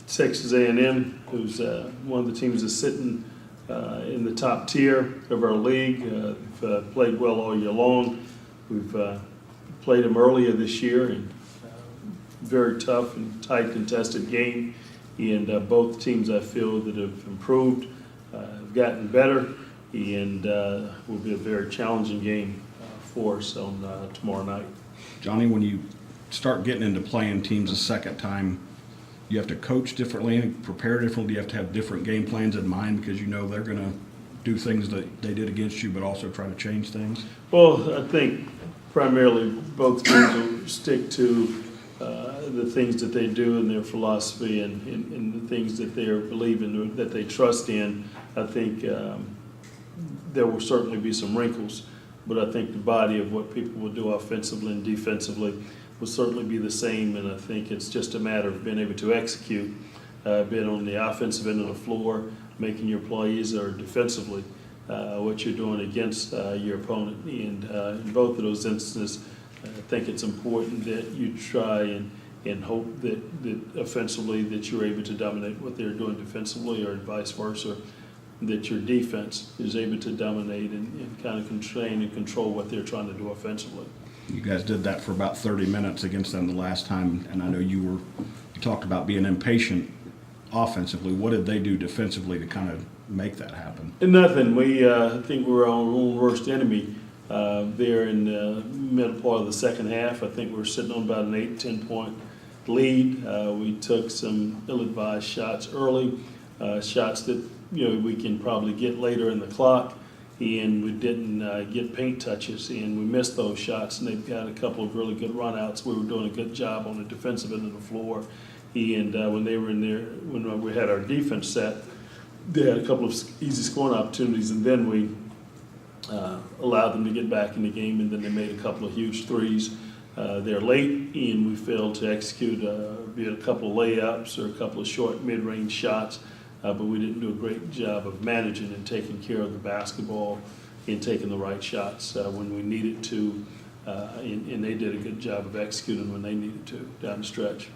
Texas A&M, who's one of the teams that's sitting in the top tier of our league. They've played well all year long. We've played them earlier this year, and very tough and tight contested game. And both teams, I feel, that have improved, have gotten better, and will be a very challenging game for us on tomorrow night. Johnny, when you start getting into playing teams a second time, you have to coach differently and prepare differently. You have to have different game plans in mind because you know they're going to do things that they did against you, but also try to change things. Well, I think primarily both teams will stick to the things that they do and their philosophy and the things that they believe in, that they trust in. I think there will certainly be some wrinkles, but I think the body of what people will do offensively and defensively will certainly be the same, and I think it's just a matter of being able to execute, being on the offensive end of the floor, making your plays, or defensively, what you're doing against your opponent. And in both of those instances, I think it's important that you try and hope that offensively that you're able to dominate what they're doing defensively, or vice versa, that your defense is able to dominate and kind of constrain and control what they're trying to do offensively. You guys did that for about 30 minutes against them the last time, and I know you talked about being impatient offensively. What did they do defensively to kind of make that happen? Nothing. I think we were our own worst enemy there in the middle part of the second half. I think we were sitting on about an 8-10 point lead. We took some ill-advised shots early, shots that we can probably get later in the clock, and we didn't get paint touches, and we missed those shots, and they've got a couple of really good run-outs. We were doing a good job on the defensive end of the floor, and when they were in there, when we had our defense set, they had a couple of easy scoring opportunities, and then we allowed them to get back in the game, and then they made a couple of huge threes there late, and we failed to execute be it a couple of layups or a couple of short mid-range shots. But we didn't do a great job of managing and taking care of the basketball and taking the right shots when we needed to, and they did a good job of executing when they needed to down the stretch.